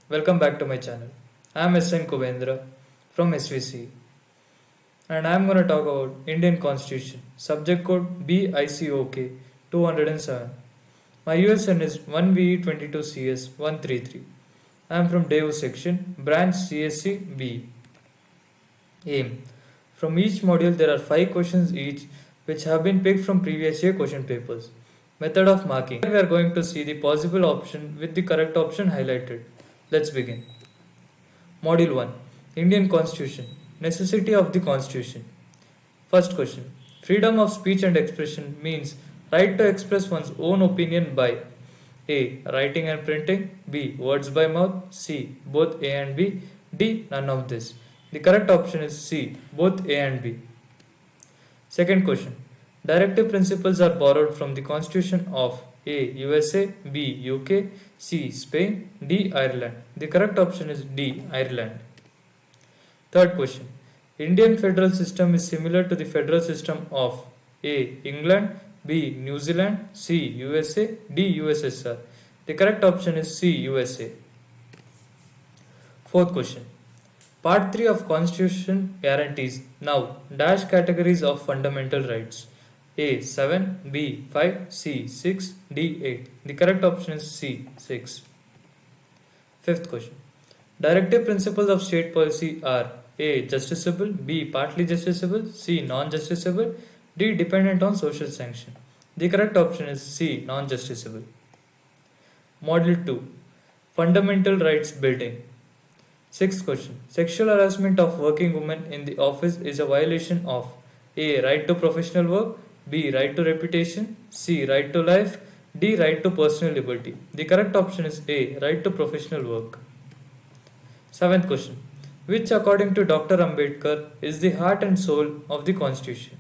Welcome back to my channel. I am SN Kubendra from SVC and I am going to talk about Indian Constitution, subject code BICOK 207. My USN is 1VE22CS 133. I am from DEO section, branch CSC B. Aim. From each module there are 5 questions each which have been picked from previous year question papers. Method of marking. We are going to see the possible option with the correct option highlighted. Let's begin. Module 1 Indian Constitution Necessity of the Constitution. First question Freedom of speech and expression means right to express one's own opinion by A. Writing and printing, B. Words by mouth, C. Both A and B, D. None of this. The correct option is C. Both A and B. Second question Directive principles are borrowed from the Constitution of A. USA, B. UK, C. Spain, D. Ireland. The correct option is D. Ireland. Third question Indian federal system is similar to the federal system of A. England, B. New Zealand, C. USA, D. USSR. The correct option is C. USA. Fourth question Part 3 of Constitution guarantees now dash categories of fundamental rights. A. 7, B. 5, C. 6, D. 8. The correct option is C. 6. Fifth question. Directive principles of state policy are A. Justiciable, B. Partly justiciable, C. Non-justiciable, D. Dependent on social sanction. The correct option is C. Non-justiciable. Module 2 Fundamental Rights Building. Sixth question Sexual harassment of working women in the office is a violation of A. Right to professional work, B. Right to reputation, C. Right to life, D. Right to personal liberty. The correct option is A. Right to professional work. Seventh question Which according to Dr. Ambedkar is the heart and soul of the Constitution?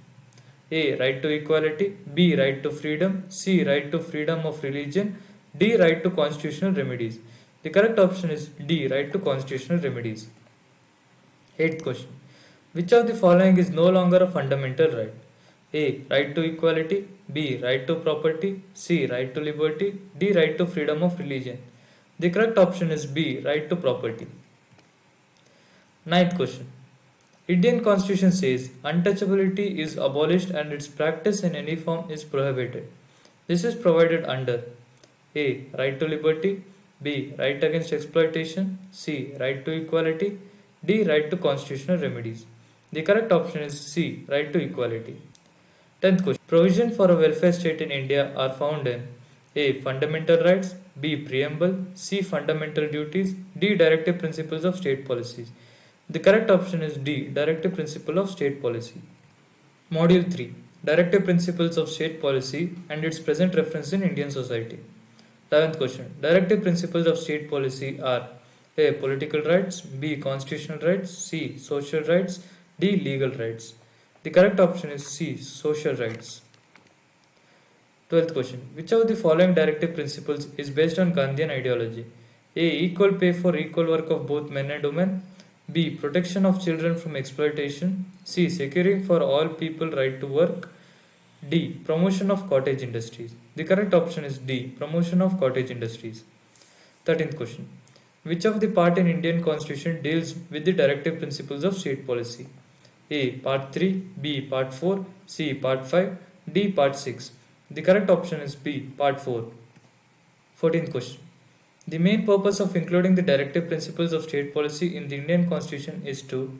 A. Right to equality, B. Right to freedom, C. Right to freedom of religion, D. Right to constitutional remedies. The correct option is D. Right to constitutional remedies. Eighth question Which of the following is no longer a fundamental right? A. Right to equality, B. Right to property, C. Right to liberty, D. Right to freedom of religion. The correct option is B. Right to property. Ninth question Indian Constitution says untouchability is abolished and its practice in any form is prohibited. This is provided under A. Right to liberty, B. Right against exploitation, C. Right to equality, D. Right to constitutional remedies. The correct option is C. Right to equality. 10th question Provision for a welfare state in India are found in A. Fundamental rights, B. Preamble, C. Fundamental duties, D. Directive principles of state policies. The correct option is D. Directive principle of state policy. Module 3 Directive principles of state policy and its present reference in Indian society. 11th question Directive principles of state policy are A. Political rights, B. Constitutional rights, C. Social rights, D. Legal rights. The correct option is C. Social rights. 12th question Which of the following directive principles is based on Gandhian ideology? A. Equal pay for equal work of both men and women, B. Protection of children from exploitation, C. Securing for all people right to work, D. Promotion of cottage industries. The correct option is D. Promotion of cottage industries. 13th question Which of the part in Indian Constitution deals with the directive principles of state policy? A. Part 3, B. Part 4, C. Part 5, D. Part 6. The correct option is B. Part 4. 14th question The main purpose of including the directive principles of state policy in the Indian Constitution is to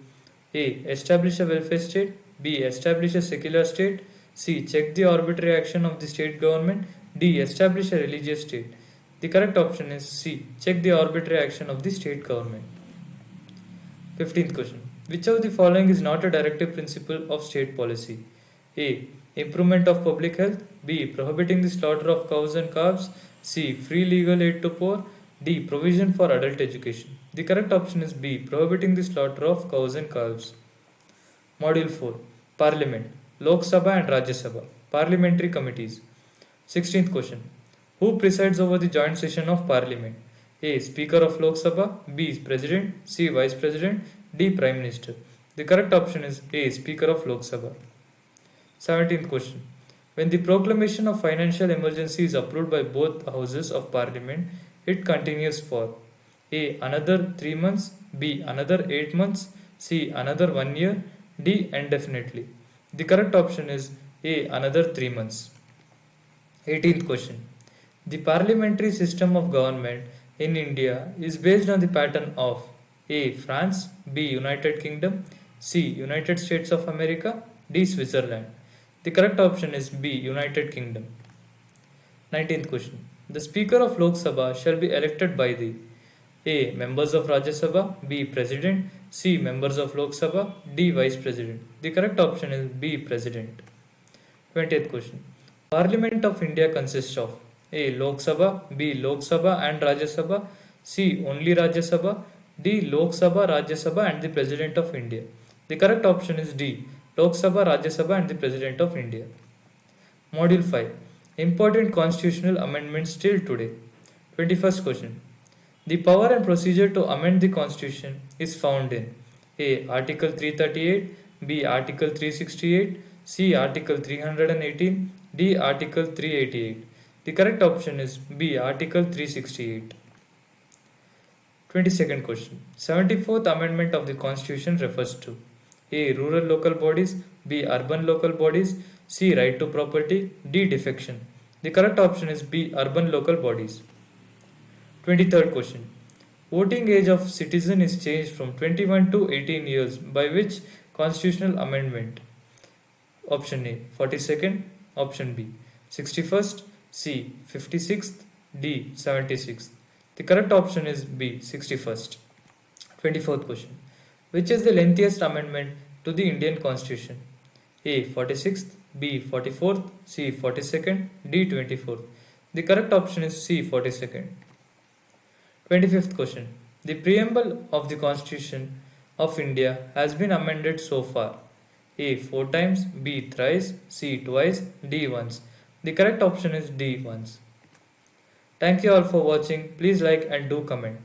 A. Establish a welfare state, B. Establish a secular state, C. Check the arbitrary action of the state government, D. Establish a religious state. The correct option is C. Check the arbitrary action of the state government. 15th question Which of the following is not a directive principle of state policy? A. Improvement of public health, B. Prohibiting the slaughter of cows and calves, C. Free legal aid to poor, D. Provision for adult education. The correct option is B. Prohibiting the slaughter of cows and calves. Module 4 Parliament Lok Sabha and Rajya Sabha Parliamentary Committees. 16th question Who presides over the joint session of Parliament? A. Speaker of Lok Sabha, B. President, C. Vice President, D. Prime Minister. The correct option is A. Speaker of Lok Sabha. 17th question When the proclamation of financial emergency is approved by both houses of Parliament, it continues for A. Another 3 months. B. Another 8 months. C. Another 1 year. D. Indefinitely. The correct option is A. Another 3 months. 18th question. The parliamentary system of government in India is based on the pattern of A. France. B. United Kingdom. C. United States of America. D. Switzerland. The correct option is B. United Kingdom. 19th question. The Speaker of Lok Sabha shall be elected by the A. Members of Rajya Sabha. B. President. C. Members of Lok Sabha. D. Vice President. The correct option is B. President. 20th question. Parliament of India consists of A. Lok Sabha. B. Lok Sabha and Rajya Sabha. C. Only Rajya Sabha. D. Lok Sabha, Rajya Sabha and the President of India. The correct option is D. Lok Sabha, Rajya Sabha and the President of India. Module 5. Important constitutional amendments till today. 21st question. The power and procedure to amend the constitution is found in A. Article 338, B. Article 368, C. Article 318, D. Article 388. The correct option is B. Article 368. 22nd question. 74th Amendment of the Constitution refers to A. Rural local bodies, B. Urban local bodies, C. Right to property, D. Defection. The correct option is B. Urban local bodies. 23rd question. Voting age of citizen is changed from 21 to 18 years by which constitutional amendment? Option A. 42nd. Option B. 61st. C. 56th. D. 76th. The correct option is B. 61st. 24th question. Which is the lengthiest amendment to the Indian Constitution? A. 46th. B. 44th. C. 42nd. D. 24th. The correct option is C. 42nd. 25th question. The preamble of the Constitution of India has been amended so far. A. 4 times. B. Thrice. C. Twice. D. Once. The correct option is D. Once. Thank you all for watching. Please like and do comment.